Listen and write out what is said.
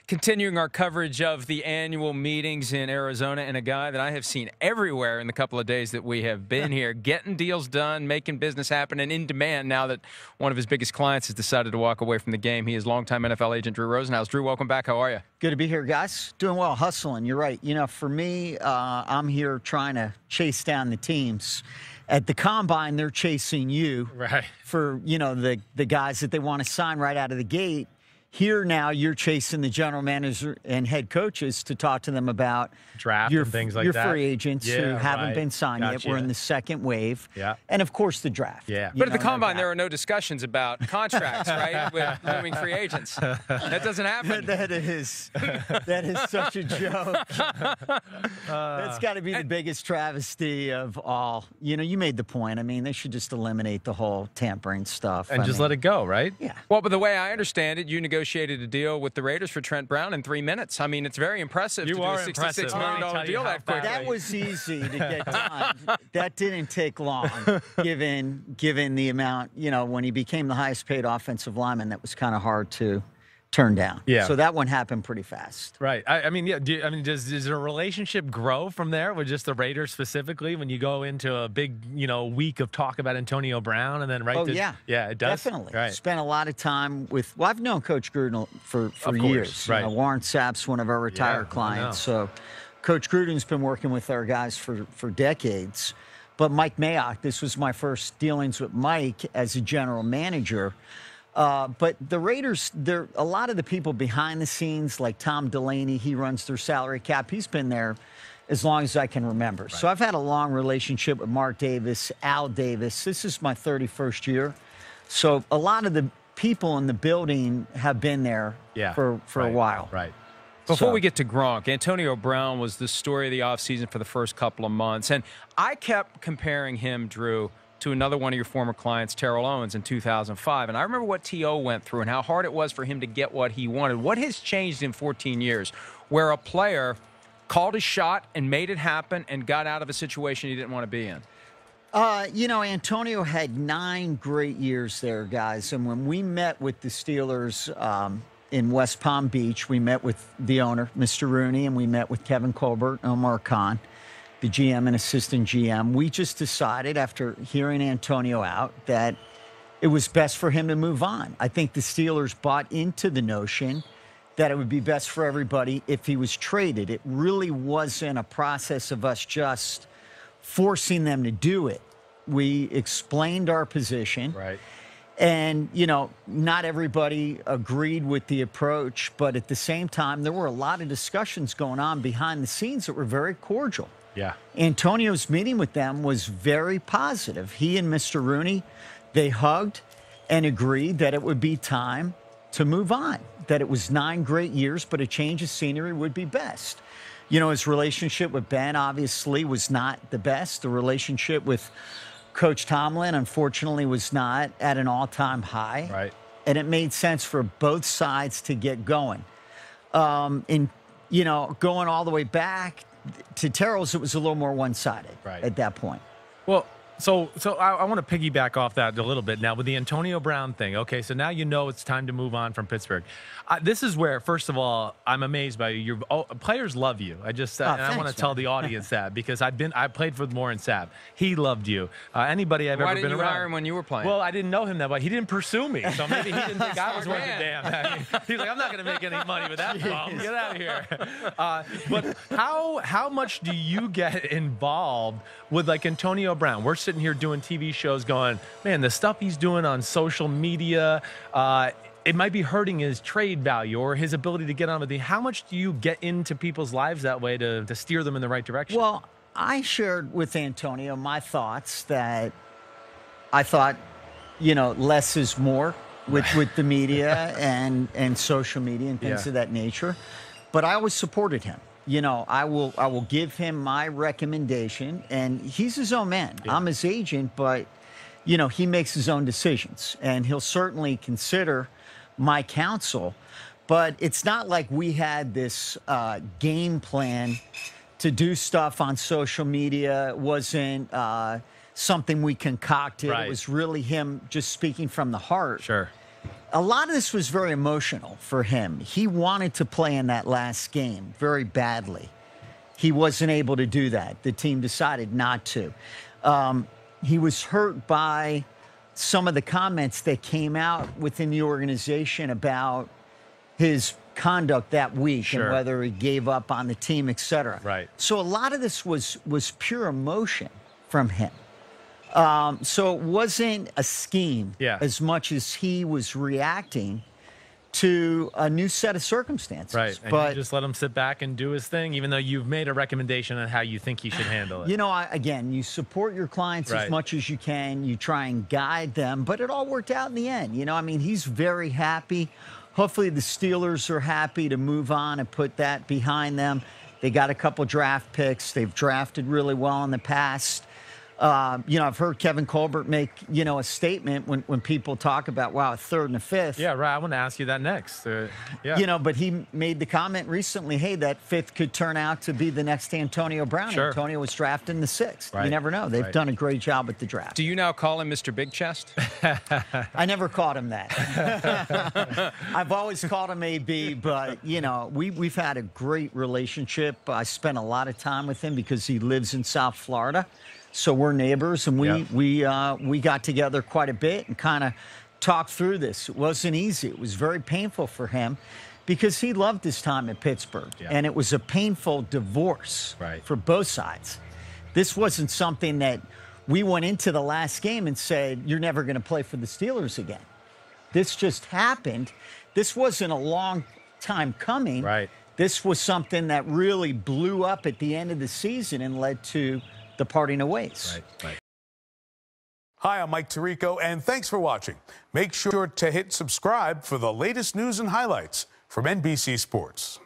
Continuing our coverage of the annual meetings in Arizona, and a guy that I have seen everywhere in the couple of days that we have been here, getting deals done, making business happen, and in demand now that one of his biggest clients has decided to walk away from the game. He is longtime NFL agent Drew Rosenhaus. Drew, welcome back. How are you? Good to be here, guys. Doing well, hustling. You're right. You know, for me, I'm here trying to chase down the teams. At the Combine, they're chasing you for, you know, the guys that they want to sign right out of the gate. Here now, you're chasing the general manager and head coaches to talk to them about draft and things like your that. Free agents who haven't been signed yet. We're in the second wave. And, of course, the draft. But at the Combine, there are no discussions about contracts, right, with moving free agents. That doesn't happen. That is such a joke. That's got to be the biggest travesty of all. You know, you made the point. I mean, they should just eliminate the whole tampering stuff. And just let it go, right? Yeah. Well, but the way I understand it, you negotiated a deal with the Raiders for Trent Brown in 3 minutes. I mean, it's very impressive to do a $66 million deal that quick. That was easy to get done. That didn't take long, given the amount, you know, when he became the highest paid offensive lineman, that was kind of hard to turn down. So that one happened pretty fast. Right. I mean, does a relationship grow from there with just the Raiders specifically when you go into a big, you know, week of talk about Antonio Brown and then yeah, it does. Definitely. Right. Spent a lot of time with. Well, I've known Coach Gruden for years. Right. You know, Warren Sapp's one of our retired clients. So Coach Gruden's been working with our guys for decades. But Mike Mayock, this was my first dealings with Mike as a general manager. But the Raiders, a lot of the people behind the scenes, like Tom Delaney, he runs their salary cap. He's been there as long as I can remember. Right. So I've had a long relationship with Mark Davis, Al Davis. This is my 31st year. So a lot of the people in the building have been there for a while. Right. Before we get to Gronk, Antonio Brown was the story of the offseason for the first couple of months. And I kept comparing him, Drew, to another one of your former clients, Terrell Owens, in 2005. And I remember what T.O. went through and how hard it was for him to get what he wanted. What has changed in 14 years where a player called his shot and made it happen and got out of a situation he didn't want to be in? You know, Antonio had 9 great years there, guys. And when we met with the Steelers in West Palm Beach, we met with the owner, Mr. Rooney, and we met with Kevin Colbert and Omar Khan, the GM and assistant GM. We just decided after hearing Antonio out that it was best for him to move on. I think the Steelers bought into the notion that it would be best for everybody if he was traded. It really wasn't a process of us just forcing them to do it. We explained our position. Right. And, you know, not everybody agreed with the approach, but at the same time, there were a lot of discussions going on behind the scenes that were very cordial. Yeah. Antonio's meeting with them was very positive. He and Mr. Rooney, they hugged and agreed that it would be time to move on, that it was 9 great years, but a change of scenery would be best. You know, his relationship with Ben obviously was not the best. The relationship with Coach Tomlin, unfortunately, was not at an all-time high. Right. And it made sense for both sides to get going. And, you know, going all the way back to Terrell's, it was a little more one-sided at that point. Well, so I want to piggyback off that a little bit now with the Antonio Brown thing. Okay, so now you know it's time to move on from Pittsburgh. This is where, first of all, I'm amazed by you. Players love you. And I want to tell the audience that because I played with Warren Sapp. He loved you. Anybody I've ever been around. Why didn't you hire him when you were playing? Well, I didn't know him that way. He didn't pursue me, so maybe he didn't think I was worth a damn. He's like, I'm not going to make any money with that bum. Get out of here. But how much do you get involved with like Antonio Brown? We're sitting here doing TV shows going, man, the stuff he's doing on social media, it might be hurting his trade value or his ability to get on with the. How much do you get into people's lives that way to steer them in the right direction? Well, I shared with Antonio my thoughts that I thought, you know, less is more with the media and social media and things of that nature. But I always supported him. You know, I will give him my recommendation, and he's his own man. I'm his agent, but, you know, he makes his own decisions, and he'll certainly consider my counsel. But it's not like we had this game plan to do stuff on social media. It wasn't something we concocted. It was really him just speaking from the heart. Sure. a lot of this was very emotional for him. He wanted to play in that last game very badly. He wasn't able to do that. The team decided not to. He was hurt by some of the comments that came out within the organization about his conduct that week and whether he gave up on the team, et cetera. Right. So a lot of this was pure emotion from him. So it wasn't a scheme as much as he was reacting to a new set of circumstances. Right. And but you just let him sit back and do his thing, even though you've made a recommendation on how you think he should handle it. You know, again, you support your clients as much as you can. You try and guide them, but it all worked out in the end. You know, I mean, he's very happy. Hopefully the Steelers are happy to move on and put that behind them. They got a couple draft picks. They've drafted really well in the past. You know, I've heard Kevin Colbert make, you know, a statement when people talk about, wow, a third and a fifth. Yeah, right. I want to ask you that next. You know, but he made the comment recently, hey, that fifth could turn out to be the next Antonio Brown. Antonio was drafted in the sixth. You never know. They've done a great job with the draft. Do you now call him Mr. Big Chest? I never called him that. I've always called him AB, but, you know, we've had a great relationship. I spent a lot of time with him because he lives in South Florida. So we're neighbors, and we got together quite a bit and kind of talked through this. It wasn't easy. It was very painful for him because he loved his time at Pittsburgh, and it was a painful divorce for both sides. This wasn't something that we went into the last game and said, you're never going to play for the Steelers again. This just happened. This wasn't a long time coming. This was something that really blew up at the end of the season and led to the parting of ways. Hi, I'm Mike Tirico, and thanks for watching. Make sure to hit subscribe for the latest news and highlights from NBC Sports.